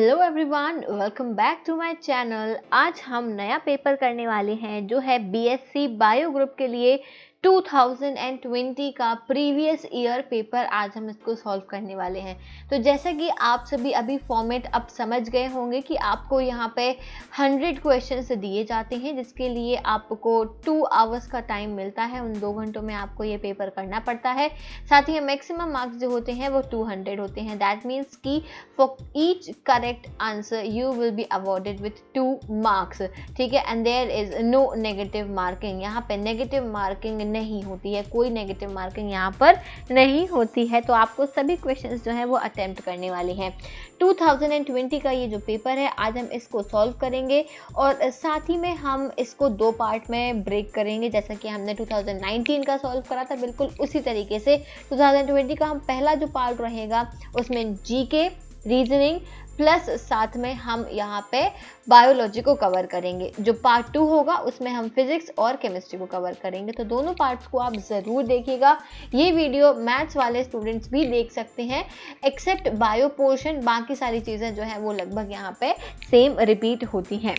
Hello everyone, welcome back to my channel. आज हम नया पेपर करने वाले हैं जो है बीएससी बायो ग्रुप के लिए 2020 का प्रीवियस ईयर पेपर। आज हम इसको सॉल्व करने वाले हैं। तो जैसा कि आप सभी अभी फॉर्मेट अब समझ गए होंगे कि आपको यहाँ पे 100 क्वेश्चंस दिए जाते हैं जिसके लिए आपको 2 आवर्स का टाइम मिलता है। उन 2 घंटों में आपको ये पेपर करना पड़ता है। साथ ही मैक्सिमम मार्क्स जो होते हैं वो 200 होते हैं। दैट मीन्स कि for each correct answer you will be awarded with 2 marks. ठीक है, and there is no negative marking. यहाँ पे नेगेटिव मार्किंग नहीं होती है, कोई नेगेटिव मार्किंग यहाँ पर नहीं होती है। तो आपको सभी क्वेश्चंस जो हैं वो अटेम्प्ट करने वाले हैं। 2020 का ये जो पेपर है आज हम इसको सॉल्व करेंगे और साथ ही में हम इसको 2 पार्ट में ब्रेक करेंगे। जैसा कि हमने 2019 का सॉल्व करा था, बिल्कुल उसी तरीके से 2020 का हम पहला जो पार्ट रहेगा उसमें जीके, रीजनिंग प्लस साथ में हम यहाँ पे बायोलॉजी को कवर करेंगे। जो पार्ट 2 होगा उसमें हम फिजिक्स और केमिस्ट्री को कवर करेंगे। तो दोनों पार्ट्स को आप ज़रूर देखिएगा। ये वीडियो मैथ्स वाले स्टूडेंट्स भी देख सकते हैं एक्सेप्ट बायो पोर्शन। बाकी सारी चीज़ें जो है वो लगभग यहाँ पे सेम रिपीट होती हैं।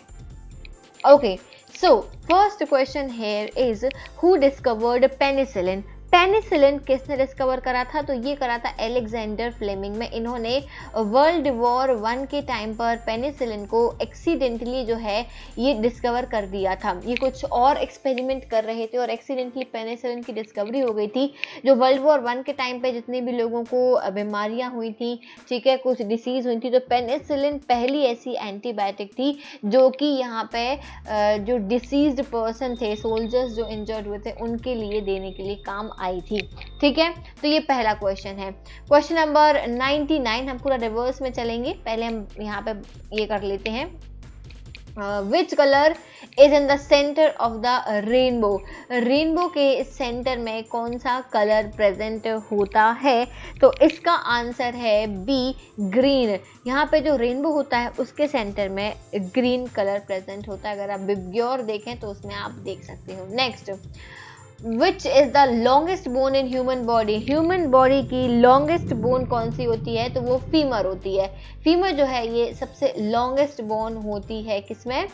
Okay, so first question here is who discovered penicillin. Penicillin किसने डिस्कवर करा था? तो ये करा था एलेक्जेंडर फ्लेमिंग में। इन्होंने वर्ल्ड वॉर 1 के टाइम पर पेनिसिलिन को एक्सीडेंटली जो है ये डिस्कवर कर दिया था। ये कुछ और एक्सपेरिमेंट कर रहे थे और एक्सीडेंटली पेनिसिलिन की डिस्कवरी हो गई थी। जो वर्ल्ड वॉर 1 के टाइम पे जितनी भी लोगों को बीमारियां हुई थी, ठीक है, कुछ डिसीज हुई थी, तो पेनिसिलिन पहली ऐसी एंटीबायोटिक थी जो कि यहाँ पे जो डिसीज्ड पर्सन थे, सोल्जर्स जो इंजर्ड हुए थे, उनके लिए देने के लिए काम आई थी। ठीक है, तो ये पहला क्वेश्चन है। क्वेश्चन नंबर 99, हम पूरा रिवर्स में चलेंगे। पहले हम यहाँ पे ये कर लेते हैं, which colour is in the centre of the rainbow. Rainbow के सेंटर में कौन सा कलर प्रेजेंट होता है? तो इसका आंसर है बी, ग्रीन। यहाँ पे जो रेनबो होता है उसके सेंटर में ग्रीन कलर प्रेजेंट होता है। अगर आप बिब्ग्योर देखें तो उसमें आप देख सकते हो। Next, which is the longest bone in human body. Human body की लॉन्गेस्ट बोन कौन सी होती है? तो वो फीमर होती है। फीमर जो है ये सबसे लॉन्गेस्ट बोन होती है किसमें?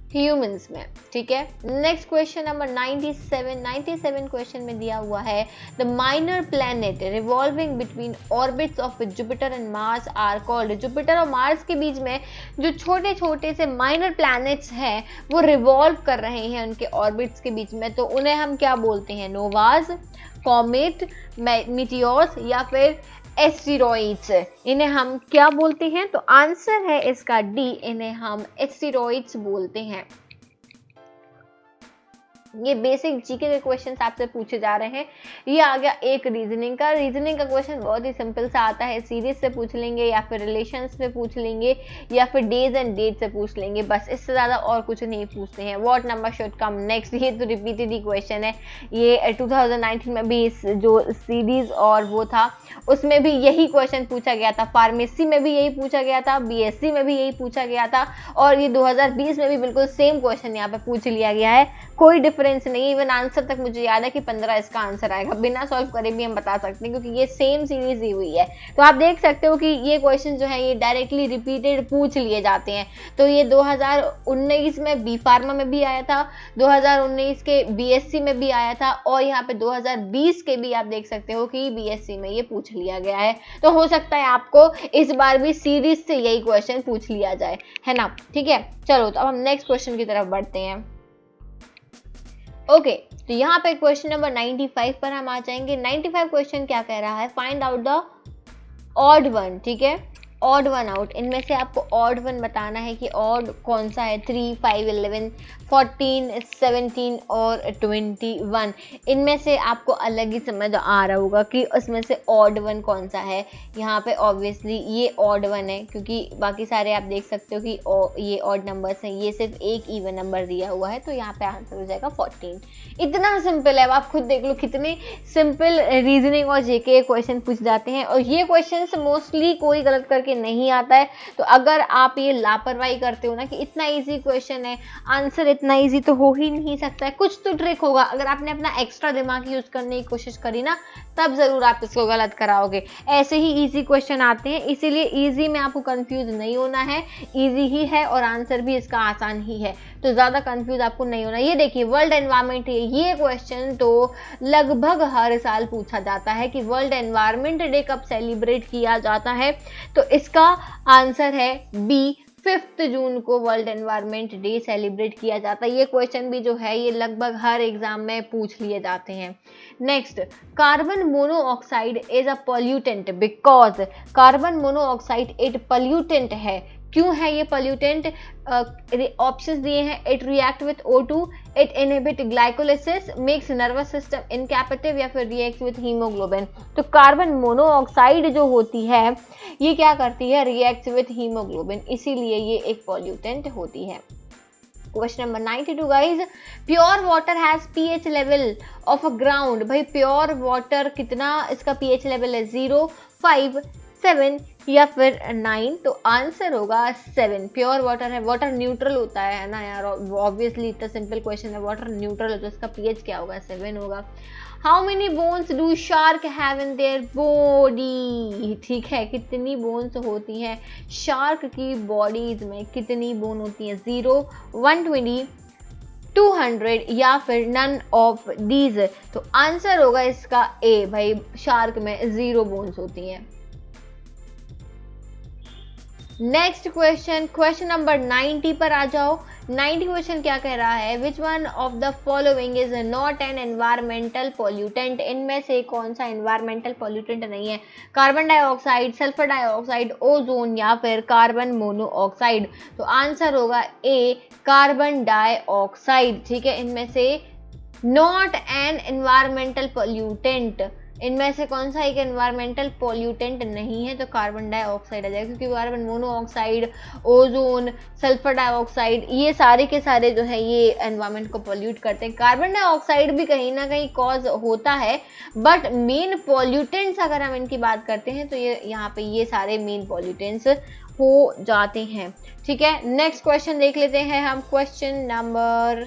ह्यूमंस में। ठीक है, नेक्स्ट क्वेश्चन नंबर 97 क्वेश्चन में दिया हुआ है the minor planet revolving between orbits of Jupiter and Mars are called. Jupiter और मार्स के बीच में जो छोटे छोटे से माइनर प्लैनेट्स हैं वो रिवॉल्व कर रहे हैं उनके ऑर्बिट्स के बीच में, तो उन्हें हम क्या बोलते हैं? नोवाज, कॉमेट, मीटियोर्स या फिर एस्टेरॉइड्स। इन्हें हम क्या बोलते हैं? तो आंसर है इसका डी, इन्हें हम एस्टेरॉइड्स बोलते हैं। ये बेसिक जीके के क्वेश्चंस आपसे पूछे जा रहे हैं। ये आ गया एक रीजनिंग का। रीजनिंग का क्वेश्चन बहुत ही सिंपल सा आता है, सीरीज से पूछ लेंगे या फिर रिलेशंस से पूछ लेंगे या फिर डेज एंड डेट से पूछ लेंगे, बस इससे ज़्यादा और कुछ नहीं पूछते हैं। What number should come next, ये तो रिपीटेड ही क्वेश्चन है। ये 2019 में भी इस जो सीरीज और वो था उसमें भी यही क्वेश्चन पूछा गया था। फार्मेसी में भी यही पूछा गया था, बीएससी में भी यही पूछा गया था और ये 2020 में भी बिल्कुल सेम क्वेश्चन यहाँ पे पूछ लिया गया है। कोई डिफरेंस नहीं। इवन आंसर तक मुझे याद है कि 15 इसका आंसर आएगा। बिना सॉल्व करे भी हम बता सकते हैं क्योंकि ये सेम सीरीज ही हुई है। तो आप देख सकते हो कि ये क्वेश्चन जो है ये डायरेक्टली रिपीटेड पूछ लिए जाते हैं। तो ये 2019 में बी फार्मा में भी आया था, 2019 के बीएससी में भी आया था और यहाँ पे 2020 के भी आप देख सकते हो कि बीएससी में ये पूछ लिया गया है। तो हो सकता है आपको इस बार भी सीरीज से यही क्वेश्चन पूछ लिया जाए, है ना? ठीक है, चलो तो अब हम नेक्स्ट क्वेश्चन की तरफ बढ़ते हैं। ओके, तो यहाँ पे क्वेश्चन नंबर 95 पर हम आ जाएंगे। 95 क्वेश्चन क्या कह रहा है? Find out the odd one. ठीक है, ऑड वन आउट। इनमें से आपको ऑड वन बताना है कि ऑड कौन सा है। 3, 5, 11, 14, 17 और 21। इनमें से आपको अलग ही समझ आ रहा होगा कि उसमें से ऑड वन कौन सा है। यहाँ पे ऑब्वियसली ये ऑड वन है क्योंकि बाकी सारे आप देख सकते हो कि ये ऑड नंबर्स हैं, ये सिर्फ एक इवन नंबर दिया हुआ है। तो यहाँ पे आंसर हो जाएगा 14। इतना सिंपल है, आप खुद देख लो कितने सिंपल रीजनिंग और जेके क्वेश्चन पूछ जाते हैं और ये क्वेश्चन मोस्टली कोई गलत करके करके नहीं आता है। तो अगर आप ये लापरवाही करते हो ना कि इतना इजी क्वेश्चन है, आंसर इतना इजी तो हो ही नहीं सकता है, कुछ तो ट्रिक होगा। अगर आपने अपना एक्स्ट्रा दिमाग यूज करने की कोशिश करी ना, तब जरूर आप इसको गलत कराओगे। ऐसे ही इजी क्वेश्चन आते हैं, इसीलिए इजी में आपको कंफ्यूज नहीं होना है, इजी ही है और आंसर भी इसका आसान ही है, तो ज्यादा कंफ्यूज आपको नहीं होना। ये देखिए वर्ल्ड एनवायरनमेंट, ये क्वेश्चन तो लगभग हर साल पूछा जाता है कि वर्ल्ड एनवायरनमेंट डे कब सेलिब्रेट किया जाता है, तो इसका आंसर है बी, 5 जून को वर्ल्ड एनवायरनमेंट डे सेलिब्रेट किया जाता है। ये क्वेश्चन भी जो है ये लगभग हर एग्जाम में पूछ लिए जाते हैं। Next, carbon monoxide is a pollutant because, carbon monoxide एक पॉल्यूटेंट है, क्यों है ये पॉल्यूटेंट? ऑप्शंस दिए हैं, it react with O2, it inhibit glycolysis, makes nervous system incapacitive, या फिर रिएक्ट विथ हीमोग्लोबिन। तो कार्बन मोनोऑक्साइड जो होती है ये क्या करती है? रिएक्ट विथ हीमोग्लोबिन, इसीलिए ये एक पॉल्यूटेंट होती है। Question number 92 guys, pure water has pH level of a ground. भाई प्योर वाटर कितना इसका पीएच लेवल है? 0, 5, 7 या फिर 9, तो आंसर होगा 7। प्योर वाटर है, वाटर न्यूट्रल होता है ना यार, ऑब्वियसली इतना सिंपल क्वेश्चन है, वाटर न्यूट्रल है तो इसका पीएच क्या होगा? 7 होगा। How many bones do shark have in their body? ठीक है, कितनी बोन्स होती हैं शार्क की बॉडीज में, कितनी बोन होती हैं? 0, 120, 200 या फिर नन ऑफ दीज। तो आंसर होगा इसका ए, भाई शार्क में 0 बोन्स होती हैं। नेक्स्ट क्वेश्चन, क्वेश्चन नंबर 90 पर आ जाओ। 90 क्वेश्चन क्या कह रहा है? Which one of the following is not an environmental pollutant? इनमें से कौन सा एनवायरमेंटल पॉल्यूटेंट नहीं है? Carbon dioxide, sulphur dioxide, ozone या फिर कार्बन मोनोऑक्साइड। तो आंसर होगा ए, कार्बन डाइऑक्साइड। ठीक है, इनमें से नॉट एन एनवायरमेंटल पॉल्यूटेंट, इनमें से कौन सा एक एनवायरमेंटल पॉल्यूटेंट नहीं है? तो कार्बन डाइऑक्साइड आ जाएगा, क्योंकि carbon monoxide, ozone, sulphur dioxide, ये सारे के सारे जो है ये एनवायरमेंट को पॉल्यूट करते हैं। कार्बन डाइऑक्साइड भी कहीं ना कहीं कॉज होता है, बट मेन पॉल्यूटेंट्स अगर हम इनकी बात करते हैं तो ये यहाँ पे ये सारे मेन पॉल्यूटेंट्स हो जाते हैं। ठीक है, नेक्स्ट क्वेश्चन देख लेते हैं हम, क्वेश्चन नंबर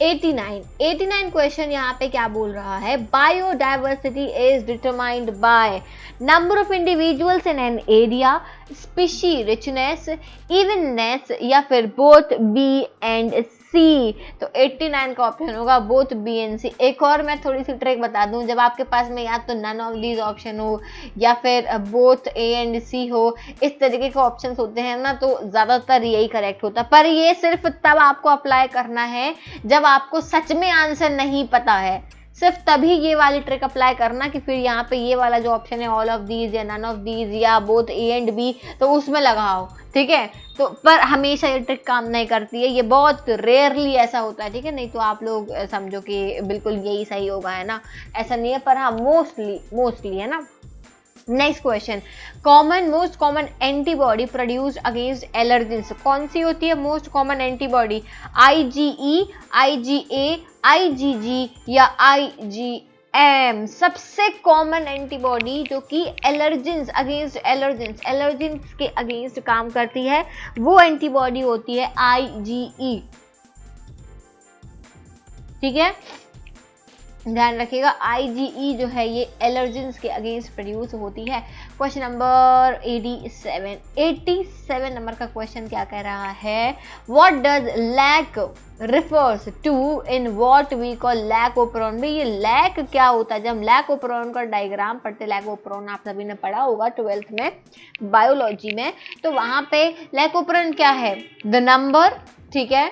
89 क्वेश्चन यहाँ पे क्या बोल रहा है? Biodiversity is determined by number of individuals in an area, species richness, evenness या फिर बोथ बी एंड सी। तो 89 का ऑप्शन होगा बोथ बी एंड सी। एक और मैं थोड़ी सी ट्रिक बता दूं, जब आपके पास में या तो नन ऑफ दीज ऑप्शन हो या फिर बोथ ए एंड सी हो, इस तरीके के ऑप्शंस होते हैं ना, तो ज्यादातर यही करेक्ट होता है। पर ये सिर्फ तब आपको अप्लाई करना है जब आपको सच में आंसर नहीं पता है, सिर्फ तभी ये वाली ट्रिक अप्लाई करना कि फिर यहाँ पे ये वाला जो ऑप्शन है ऑल ऑफ दीज या नन ऑफ दीज या बोथ ए एंड बी, तो उसमें लगाओ। ठीक है, तो पर हमेशा ये ट्रिक काम नहीं करती है, ये बहुत रेयरली ऐसा होता है। ठीक है, नहीं तो आप लोग समझो कि बिल्कुल यही सही होगा, है ना, ऐसा नहीं है, पर हाँ मोस्टली है ना। Next question, most common antibody produced against allergens. कौन सी होती है most common antibody? IgE, IgA, IgG या IgM? सबसे कॉमन एंटीबॉडी जो कि एलर्जेंस के अगेंस्ट काम करती है, वो एंटीबॉडी होती है IgE। ठीक है, ध्यान रखिएगा, IgE जो है ये एलर्जेंस के अगेंस्ट प्रोड्यूस होती है। क्वेश्चन नंबर 87 नंबर का क्वेश्चन क्या कह रहा है? What does lac refers to in what we call lac operon? भाई ये लैक क्या होता है? जब हम लैकोप्रोन का डायग्राम पढ़ते, लैकोप्रोन आप सभी ने पढ़ा होगा 12th में बायोलॉजी में, तो वहां पे लैकोप्रोन क्या है? द नंबर, ठीक है,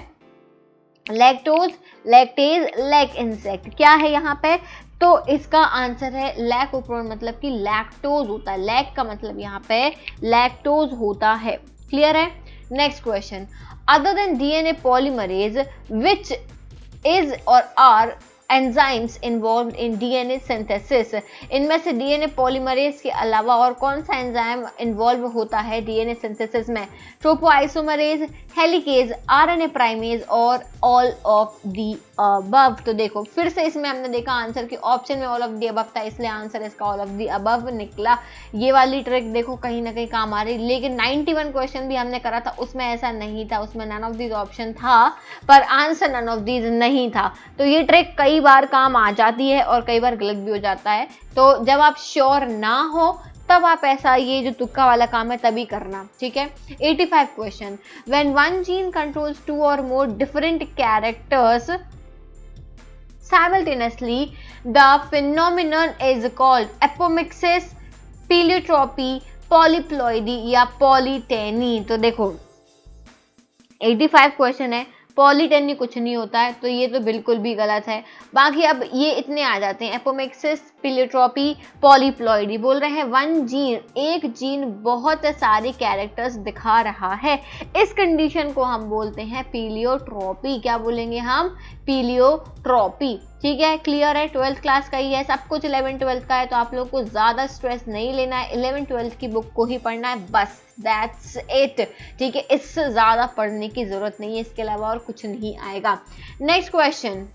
लैक्टोज, लैक्टेज, लैक इंसेक्ट, क्या है यहाँ पे? तो इसका आंसर है लैकोप्रोन, मतलब कि लैक्टोज होता है, लैक का मतलब यहाँ पे लैक्टोज होता है। क्लियर है? Next question, other than DNA polymerase which is or are enzymes involved in DNA synthesis? इनमें से DNA पॉलीमरेज के अलावा और कौन सा एंजाइम इन्वॉल्व होता है DNA सिंथेसिस में? टोपोआइसोमरेज, हेलिकेज, RNA प्राइमेज और ऑल ऑफ दी अबव। तो देखो फिर से इसमें हमने देखा आंसर कि ऑप्शन में ऑल ऑफ दी अबव था, इसलिए आंसर इसका ऑल ऑफ दी अबव निकला। ये वाली ट्रिक देखो कहीं ना कहीं काम आ रही, लेकिन 91 क्वेश्चन भी हमने करा था उसमें ऐसा नहीं था, उसमें नन ऑफ दीज ऑप्शन था पर आंसर नन ऑफ दीज नहीं था। तो ये ट्रिक कई बार काम आ जाती है और कई बार गलत भी हो जाता है। तो जब आप श्योर ना हो तब आप ऐसा ये जो तुक्का वाला काम है तभी करना, ठीक है। 85 question, when one gene controls 2 और more different characters simultaneously, the phenomenon is called apomixis, pleiotropy, polyploidy या polyteny। तो देखो 85 क्वेश्चन है, पॉलीटेनी कुछ नहीं होता है, तो ये तो बिल्कुल भी गलत है। बाकी अब ये इतने आ जाते हैं, एपोमिक्सिस, प्लेटोट्रॉपी, पॉलीप्लॉइडी। बोल रहे हैं वन जीन, एक जीन बहुत सारे कैरेक्टर्स दिखा रहा है, इस कंडीशन को हम बोलते हैं पीलियोट्रॉपी। क्या बोलेंगे हम? पीलियोट्रॉपी। ठीक है, क्लियर है, 12th क्लास का ही है सब कुछ, 11th 12th का है, तो आप लोग को ज्यादा स्ट्रेस नहीं लेना है, 11th 12th की बुक को ही पढ़ना है बस, दैट्स इट। ठीक है, इससे ज्यादा पढ़ने की जरूरत नहीं है, इसके अलावा और कुछ नहीं आएगा। नेक्स्ट क्वेश्चन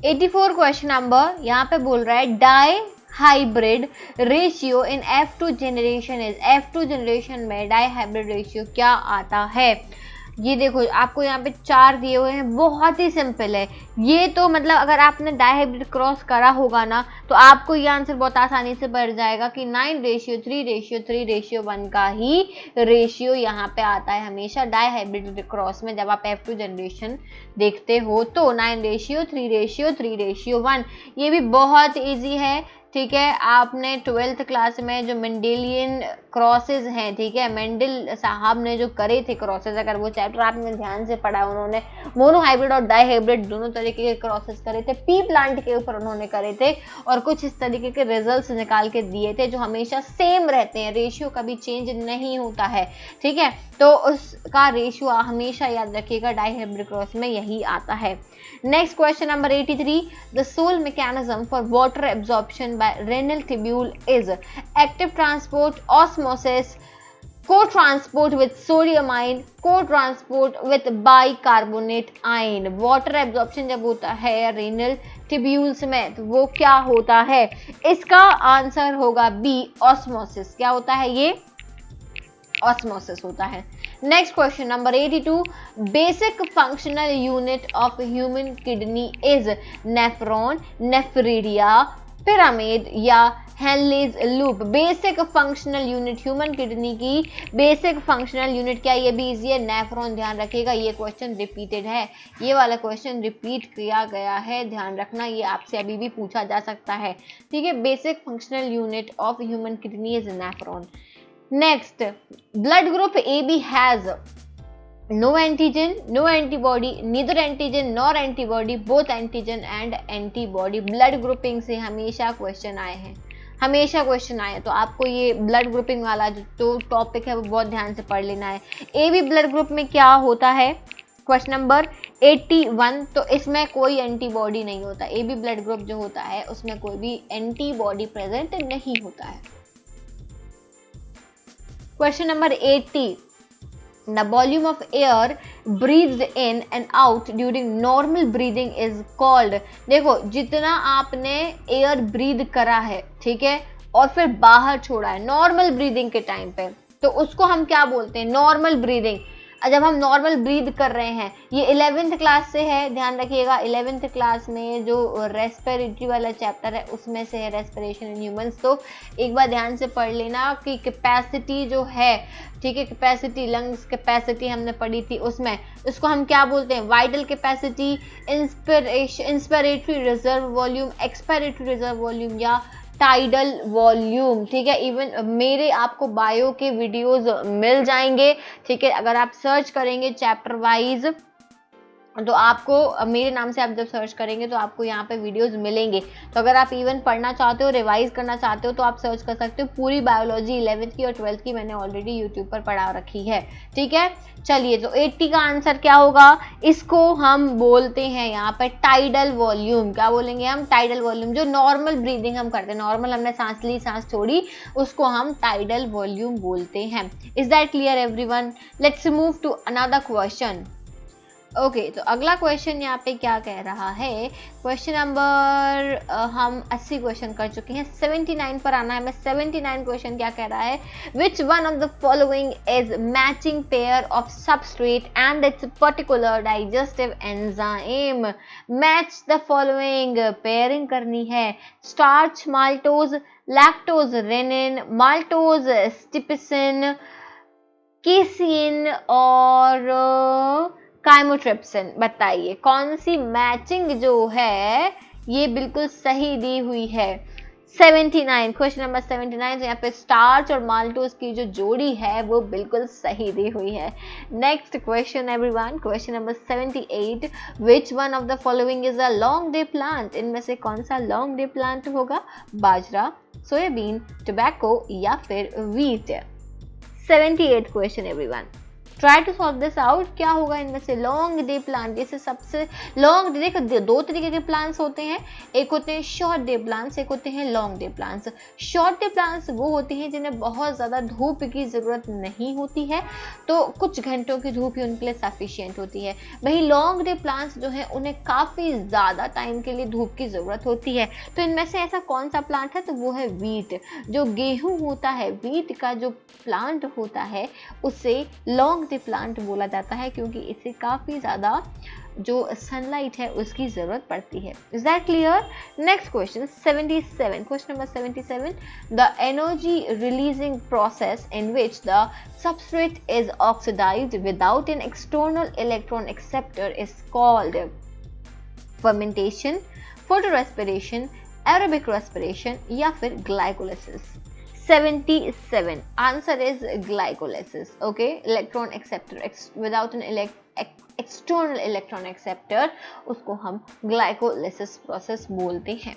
84 क्वेश्चन नंबर, यहाँ पे बोल रहा है dihybrid ratio in F2 generation is. F2 generation में डाई हाइब्रिड रेशियो क्या आता है? ये देखो आपको यहाँ पे 4 दिए हुए हैं, बहुत ही सिंपल है ये तो, मतलब अगर आपने डायहाइब्रिड क्रॉस करा होगा ना तो आपको ये आंसर बहुत आसानी से बढ़ जाएगा कि 9:3:3:1 का ही रेशियो यहाँ पे आता है हमेशा डायहाइब्रिड क्रॉस में। जब आप F2 जनरेशन देखते हो तो 9:3:3:1, ये भी बहुत ईजी है। ठीक है, आपने 12th क्लास में जो मेंडेलियन क्रॉसेज हैं, ठीक है, मेंडल साहब ने जो करे थे क्रॉसेज, अगर वो चैप्टर आपने ध्यान से पढ़ा, उन्होंने मोनोहाइब्रिड और डाईहाइब्रिड दोनों तरीके के क्रॉसेज करे थे, पी प्लांट के ऊपर उन्होंने करे थे और कुछ इस तरीके के रिजल्ट्स निकाल के दिए थे जो हमेशा सेम रहते हैं, रेशियो कभी चेंज नहीं होता है। ठीक है, तो उसका रेशियो हमेशा याद रखिएगा, डाईहाइब्रिड क्रॉस में यही आता है। Next question number 83, the sole mechanism for water absorption by renal tubule is active transport, osmosis, co-transport with sodium ion, co-transport with bicarbonate ion। Water absorption जब होता है रेनल ट्यूब्यूल्स में तो वो क्या होता है? इसका आंसर होगा बी, ऑस्मोसिस। क्या होता है ये? ऑस्मोसिस होता है। Next question number 82, basic functional unit of human kidney is nephron, nephridia, pyramid या Henle's loop. Basic functional unit human kidney की बेसिक फंक्शनल यूनिट क्या? ये भी इजी है, नेफ्रॉन। ध्यान रखिएगा ये क्वेश्चन रिपीटेड है, ये वाला क्वेश्चन रिपीट किया गया है, ध्यान रखना, ये आपसे अभी भी पूछा जा सकता है। ठीक है, basic functional unit of human kidney is nephron. Next, blood group AB has no antigen, no antibody, neither antigen nor antibody, both antigen and antibody। Blood grouping से हमेशा क्वेश्चन आए हैं, हमेशा क्वेश्चन आए हैं, तो आपको ये ब्लड ग्रुपिंग वाला जो टॉपिक है वो बहुत ध्यान से पढ़ लेना है। AB ब्लड ग्रुप में क्या होता है? क्वेश्चन नंबर 81, तो इसमें कोई एंटीबॉडी नहीं होता। AB ब्लड ग्रुप जो होता है उसमें कोई भी एंटीबॉडी प्रेजेंट नहीं होता है। Question number 80, the volume of air breathed in and out during normal breathing is called। देखो जितना आपने एयर ब्रीद करा है, ठीक है, और फिर बाहर छोड़ा है नॉर्मल ब्रीदिंग के टाइम पे, तो उसको हम क्या बोलते हैं? Normal breathing. जब हम नॉर्मल ब्रीद कर रहे हैं, ये 11th क्लास से है, ध्यान रखिएगा, 11th क्लास में जो रेस्पिरेटरी वाला चैप्टर है उसमें से है, रेस्पिरेशन इन ह्यूमंस। तो एक बार ध्यान से पढ़ लेना कि कैपेसिटी जो है, ठीक है, कैपेसिटी, लंग्स कैपेसिटी हमने पढ़ी थी, उसमें उसको हम क्या बोलते हैं? Vital capacity, inspiratory reserve volume, expiratory reserve volume या टाइडल वॉल्यूम। ठीक है, इवन मेरे आपको बायो के वीडियोस मिल जाएंगे, ठीक है, अगर आप सर्च करेंगे चैप्टर वाइज तो आपको मेरे नाम से आप जब सर्च करेंगे तो आपको यहाँ पे वीडियोस मिलेंगे। तो अगर आप इवन पढ़ना चाहते हो, रिवाइज करना चाहते हो तो आप सर्च कर सकते हो। पूरी बायोलॉजी 11th की और 12th की मैंने ऑलरेडी यूट्यूब पर पढ़ा रखी है। ठीक है, चलिए, तो 80 का आंसर क्या होगा? इसको हम बोलते हैं यहाँ पे टाइडल वॉल्यूम। क्या बोलेंगे हम? Tidal volume. जो नॉर्मल ब्रीदिंग हम करते हैं, नॉर्मल हमने सांस ली, सांस छोड़ी, उसको हम टाइडल वॉल्यूम बोलते हैं। Is that clear everyone? Let's move to another question. Okay तो अगला क्वेश्चन यहाँ पे क्या कह रहा है, क्वेश्चन नंबर हम 80 क्वेश्चन कर चुके हैं, 79 पर आना है। मैं 79 क्वेश्चन क्या कह रहा है, which one of the following is matching pair of substrate and its particular digestive enzyme. Match the following, pairing करनी है, starch maltose, lactose rennin, maltose steapsin, casein और काइमोट्रिप्सिन। बताइए कौन सी मैचिंग जो है ये बिल्कुल सही दी हुई है। 79 क्वेश्चन नंबर 79, तो यहाँ पे स्टार्च और माल्टोज की जो जोड़ी है वो बिल्कुल सही दी हुई है। Next question everyone, question number 78, which one of the following is a long day plant. इनमें से कौन सा लॉन्ग डे प्लांट होगा, बाजरा, सोयाबीन, टोबैको या फिर wheat. 78 question everyone, try to solve this out. क्या होगा इनमें से लॉन्ग डे प्लांट, जैसे सबसे लॉन्ग डे, देखो दो तरीके के प्लांट्स होते हैं, एक होते हैं शॉर्ट डे प्लांट्स, एक होते हैं long day plants. Short day plants वो होते हैं जिन्हें बहुत ज़्यादा धूप की ज़रूरत नहीं होती है, तो कुछ घंटों की धूप ही उनके लिए सफिशियंट होती है। वही लॉन्ग डे प्लांट्स जो है उन्हें काफ़ी ज़्यादा टाइम के लिए धूप की ज़रूरत होती है। तो इनमें से ऐसा कौन सा प्लांट है, तो वो है व्हीट। जो गेहूँ होता है, व्हीट का जो प्लांट होता है उसे लॉन्ग डे प्लांट बोला जाता है, क्योंकि इसे काफ़ी ज़्यादा जो सनलाइट है उसकी ज़रूरत पड़ती है। Is that clear? Next question 77, question number 77, the energy releasing process in which the substrate is oxidised without an external electron acceptor is called fermentation, photorespiration, aerobic respiration या फिर glycolysis. 77 answer is glycolysis. Okay, electron acceptor without an external electron acceptor उसको हम glycolysis process बोलते हैं।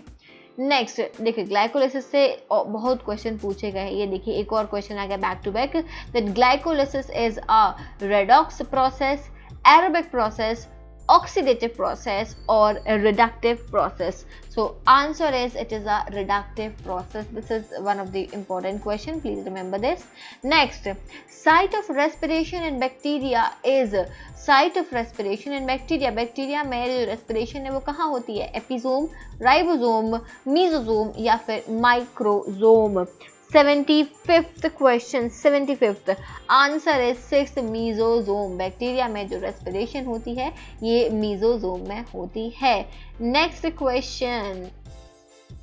Next देखिए, glycolysis से बहुत question पूछे गए हैं। ये देखिए एक और क्वेश्चन आ गया back to back, that glycolysis is a redox process, aerobic process, oxidative process or a reductive process. So answer is it is a reductive process. This is one of the important question, please remember this. Next, site of respiration in bacteria is, site of respiration in bacteria, bacteria में जो respiration है वो कहाँ होती है, episome, ribosome, mesosome या फिर microsome. 75th question, 75th answer is 6 mesosome. Bacteria में जो रेस्पिरेशन होती है ये मीजोसोम में होती है। Next question,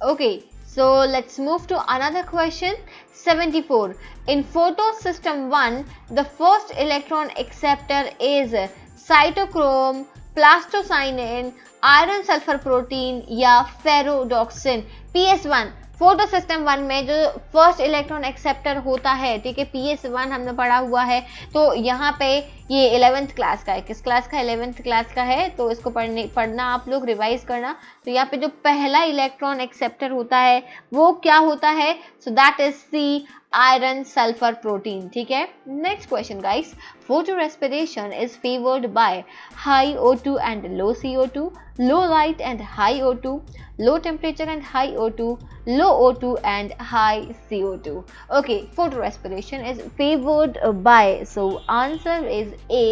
okay so let's move to another question. 74, in photosystem 1 the first electron acceptor is cytochrome, plastocyanin, iron sulfur protein या फेरोडॉक्सिन। PS1 photo system 1 में जो फर्स्ट इलेक्ट्रॉन एक्सेप्टर होता है, ठीक है, PS1 हमने पढ़ा हुआ है, तो यहाँ पे ये 11th क्लास का है। किस क्लास का? 11th क्लास का है, तो इसको पढ़ना आप लोग, रिवाइज करना। तो यहाँ पे जो पहला इलेक्ट्रॉन एक्सेप्टर होता है वो क्या होता है, so that is C iron sulphur protein, ठीक है। Next question guys, photorespiration is favoured by high O2 and low CO2, low light and high O2, low temperature and high O2, low O2 and high CO2. Okay, photorespiration is favored by, so answer is A,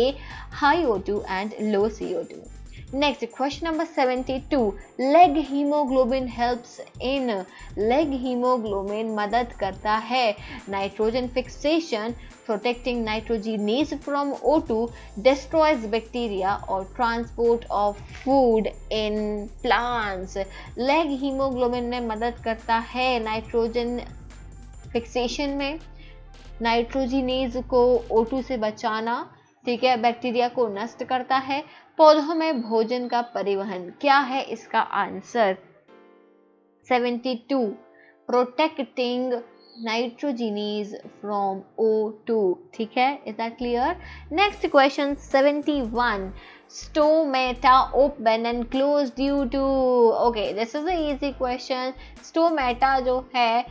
high O2 and low CO2. Next, question number 72, leg hemoglobin helps in, leg hemoglobin मदद करता है nitrogen fixation, protecting nitrogenase from O2, destroys bacteria or transport of food in plants. Leg hemoglobin में मदद करता है nitrogen fixation में, nitrogenase को O2 से बचाना, ठीक है, बैक्टीरिया को नष्ट करता है, पौधों में भोजन का परिवहन। क्या है इसका answer? 72, protecting nitrogenase from O2, ठीक है, is that clear? Next question 71, stomata open and close due to, okay this is a easy question. Stomata जो है,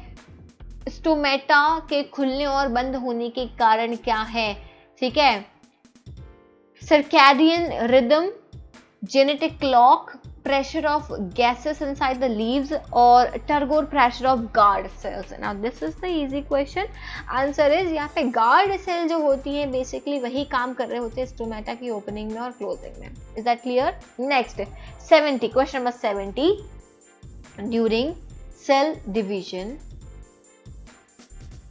स्टोमेटा के खुलने और बंद होने के कारण क्या है, ठीक है, circadian rhythm, genetic clock, pressure of gases inside the leaves or turgor pressure of guard cells? Now this is the easy question. Answer is यहाँ पे guard cell जो होती है basically वही काम कर रहे होते हैं स्टोमेटा की opening में और closing में. Is that clear? Next 70, question number 70. During cell division,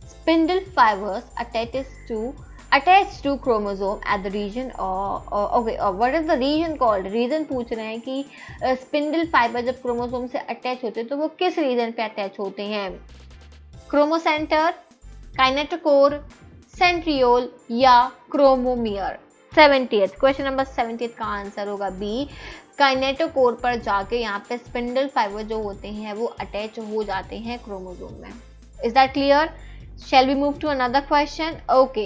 spindle fibers attached to chromosome at the region what is the region called? Region पूछ रहे हैं कि स्पिंडल फाइबर जब क्रोमोसोम से अटैच होते हैं तो वो किस रीजन पे अटैच होते हैं? क्रोमोसेंटर, काइनेटोकोर, सेंट्रियोल या chromomere? 70th question number 70th का आंसर होगा बी, काइनेटोकोर पर जाके यहाँ पे स्पिंडल फाइबर जो होते हैं वो अटैच हो जाते हैं क्रोमोसोम में. Is that clear? Shall we move to another question? Okay,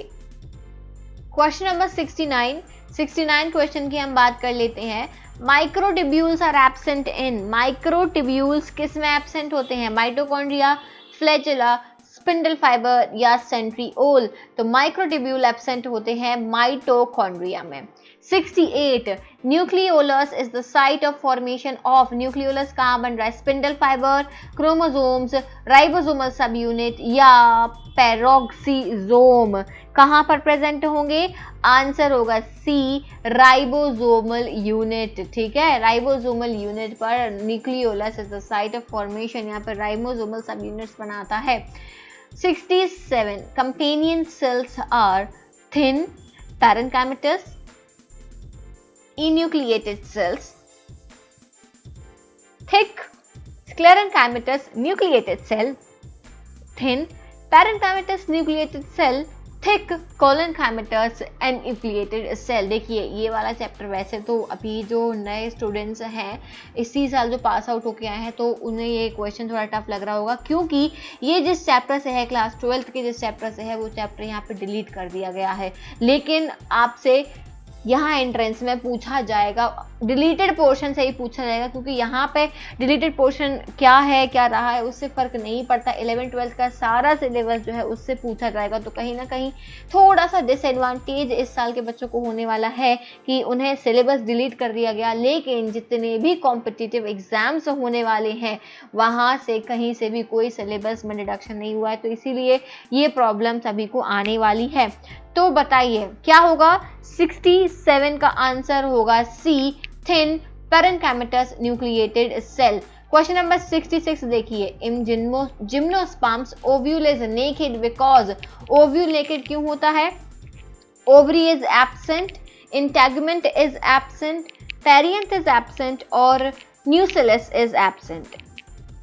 question number 69 question की हम बात कर लेते हैं. Microtubules are absent in, microtubules किस में एब्सेंट होते हैं? माइटोकॉन्ड्रिया, फ्लैचेला, स्पिंडल फाइबर या सेंट्रियोल? तो माइक्रोट्यूब्यूल एब्सेंट होते हैं माइटोकॉन्ड्रिया में. 68 nucleolus is the site of formation of, nucleolus कहाँ बन रहा है? Spindle fibre, chromosomes, ribosomal subunit या पेरोक्सीजोम? कहाँ पर प्रेजेंट होंगे? आंसर होगा सी, राइबोसोमल यूनिट. ठीक है, राइबोसोमल यूनिट पर nucleolus is the site of formation, यहाँ पर राइबोसोमल सब यूनिट्स बनाता है. 67 companion cells are thin parenchymatous, enucleated cells, thick sclerenchymatous nucleated cell, thin parenchymatous nucleated cell, thick collenchymatous and nucleated cell. देखिए ये वाला chapter वैसे तो अभी जो नए स्टूडेंट्स हैं इसी साल जो पास आउट होके आए हैं तो उन्हें ये क्वेश्चन थोड़ा टफ लग रहा होगा, क्योंकि ये जिस चैप्टर से है, क्लास 12th के जिस चैप्टर से है, वो चैप्टर यहाँ पे डिलीट कर दिया गया है. लेकिन आपसे यहाँ एंट्रेंस में पूछा जाएगा, डिलीटेड पोर्शन से ही पूछा जाएगा, क्योंकि यहाँ पे डिलीटेड पोर्शन क्या है क्या रहा है उससे फर्क नहीं पड़ता. 11th-12th का सारा सिलेबस जो है उससे पूछा जाएगा. तो कहीं ना कहीं थोड़ा सा डिसएडवांटेज इस साल के बच्चों को होने वाला है कि उन्हें सिलेबस डिलीट कर दिया गया. लेकिन जितने भी कॉम्पिटिटिव एग्जाम्स होने वाले हैं वहाँ से कहीं से भी कोई सिलेबस में डिडक्शन नहीं हुआ है, तो इसीलिए ये प्रॉब्लम सभी को आने वाली है. तो बताइए क्या होगा? 67 का आंसर होगा C, thin parenchymatous nucleated cell. Question number 66 देखिए. In gymnosperms ovule is naked because, ovule naked क्यों होता है? Ovary is absent, integument is absent, perianth is absent और nucellus is absent.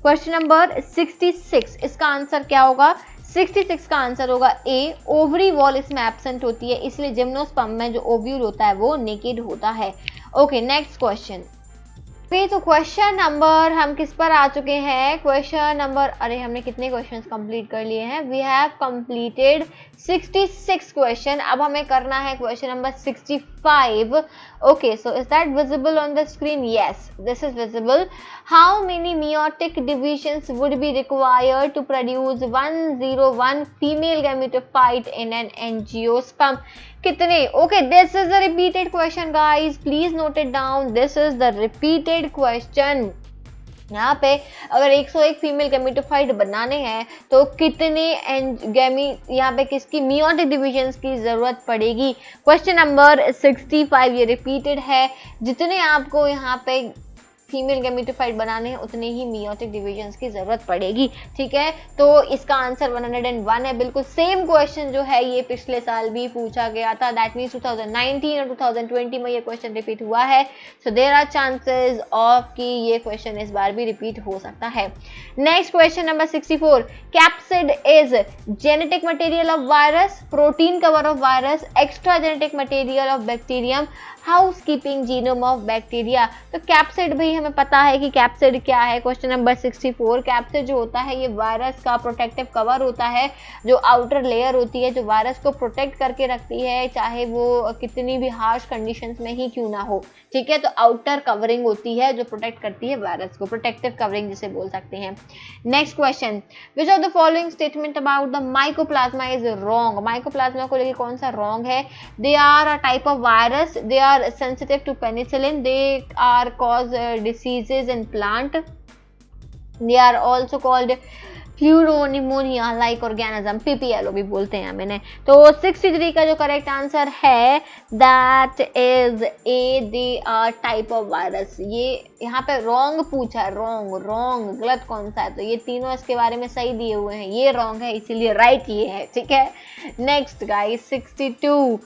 Question number 66 इसका आंसर क्या होगा? 66 का आंसर होगा ए, ओवरी वॉल इसमें एब्सेंट होती है, इसलिए जिम्नोस्पर्म में जो ओव्यूल होता है वो नेकेड होता है. Okay, next question. तो क्वेश्चन नंबर हम किस पर आ चुके हैं? क्वेश्चन नंबर, अरे हमने कितने क्वेश्चंस कंप्लीट कर लिए हैं? We have completed 66 question. अब हमें करना है question number 65. Okay, so is that visible on the screen? Yes, this is visible. How many meiotic divisions would be required to produce 101 female gametophyte in an angiosperm? कितने? Okay, this is the repeated question guys, please note it down. This is the repeated question. यहाँ पे अगर 101 female gametophyte बनाने हैं तो कितने यहाँ पे किसकी मियोटिक डिविजन्स की जरूरत पड़ेगी? क्वेश्चन नंबर 65 ये रिपीटेड है. जितने आपको यहाँ पे फीमेल गैमेटोफाइट बनाने हैं उतने ही मियोटिक डिविजन्स की जरूरत पड़ेगी. ठीक है, तो इसका आंसर 101 है. बिल्कुल सेम क्वेश्चन जो है ये पिछले साल भी पूछा गया था. दैट मीन्स 2019 और 2020 में ये क्वेश्चन रिपीट हुआ है. So there are chances of कि ये क्वेश्चन इस बार भी रिपीट हो सकता है. Next question number 64. Capsid is genetic material of virus, protein cover of virus, extra genetic material of bacterium, house keeping genome of bacteria. तो कैप्सिड भी हमें पता है कि कैप्सिड क्या है. Question number 64. कैप्सिड जो होता है ये वायरस का प्रोटेक्टिव कवर होता है, जो आउटर लेयर होती है जो वायरस को प्रोटेक्ट करके रखती है, चाहे वो कितनी भी हार्श कंडीशंस में ही क्यों ना हो. ठीक है, तो आउटर कवरिंग होती है जो प्रोटेक्ट करती है वायरस को, प्रोटेक्टिव कवरिंग जिसे बोल सकते हैं. Next question. Which of the following statement about the mycoplasma is wrong? Mycoplasma को लेकर कौन सा रॉन्ग है? They are a type of virus, they are are sensitive to penicillin. They are cause diseases in plant. They are also called pleuropneumonia like organism, PPLO भी बोलते हैं मैंने। तो 63 का जो करेक्ट आंसर है that is A, they are type of virus. ये यहाँ पे रॉन्ग पूछा है, रॉन्ग गलत कौन सा है, तो ये तीनों इसके बारे में सही दिए हुए हैं, ये रॉन्ग है इसीलिए राइट ये है, ठीक है। नेक्स्ट गाइस 62,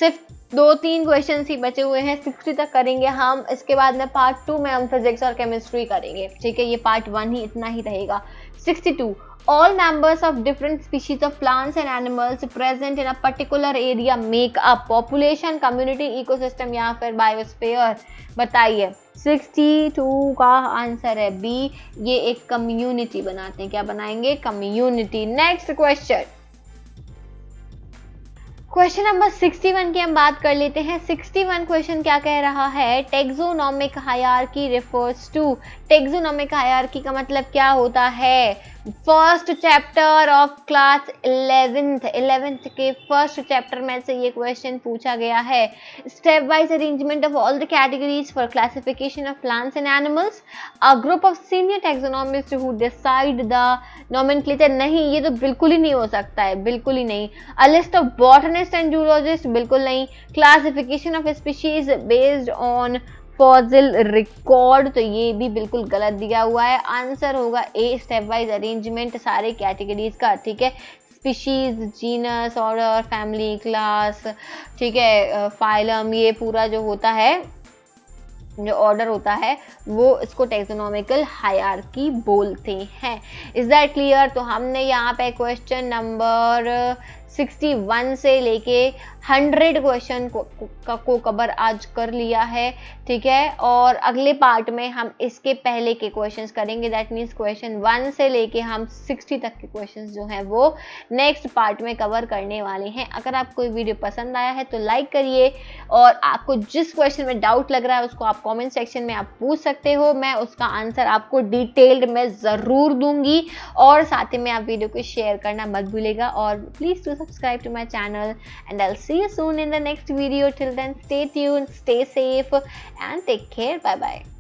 सिर्फ 2-3 क्वेश्चन ही बचे हुए हैं, 60 तक करेंगे हम। इसके बाद में पार्ट 2 में हम फिजिक्स और केमिस्ट्री करेंगे, ठीक है। ये पार्ट 1 ही इतना ही रहेगा। 62, all members of different species of plants and animals present in a particular area make a population, community, ecosystem या फिर बायोस्फीयर। बताइए 62 का आंसर है बी, ये एक कम्युनिटी बनाते हैं। क्या बनाएंगे? कम्युनिटी। नेक्स्ट क्वेश्चन नंबर 61 की हम बात कर लेते हैं। 61 क्वेश्चन क्या कह रहा है? Taxonomic hierarchy refers to. Taxonomic hierarchy का मतलब क्या होता है? First chapter of class 11th के फर्स्ट चैप्टर में से ये क्वेश्चन पूछा गया है। Step wise arrangement of all the categories for classification of plants and animals, a group of senior taxonomist who decide the nomenclature. नहीं, ये तो बिल्कुल ही नहीं हो सकता है, बिल्कुल ही नहीं। A list of botanist and zoologist, बिल्कुल नहीं। Classification of species based on fossil record, तो ये भी बिल्कुल गलत दिया हुआ है। आंसर होगा ए, स्टेप वाइज अरेंजमेंट सारे कैटेगरीज का, ठीक है। Species, genus, order, family, class, ठीक है, फाइलम, ये पूरा जो होता है, जो ऑर्डर होता है वो इसको टेक्सोनॉमिकल हायरार्की बोलते हैं। Is that clear? तो हमने यहाँ पे क्वेश्चन नंबर 61 से लेके 100 क्वेश्चन को कवर आज कर लिया है, ठीक है। और अगले पार्ट में हम इसके पहले के क्वेश्चंस करेंगे, दैट मीन्स क्वेश्चन 1 से लेके हम 60 तक के क्वेश्चंस जो हैं वो नेक्स्ट पार्ट में कवर करने वाले हैं। अगर आपको ये वीडियो पसंद आया है तो लाइक करिए, और आपको जिस क्वेश्चन में डाउट लग रहा है उसको आप कॉमेंट सेक्शन में आप पूछ सकते हो, मैं उसका आंसर आपको डिटेल्ड में ज़रूर दूंगी। और साथ ही में आप वीडियो को शेयर करना मत भूलेगा, और please to subscribe to my channel, and I'll see you soon in the next video. Till then, stay tuned, stay safe, and take care. Bye bye.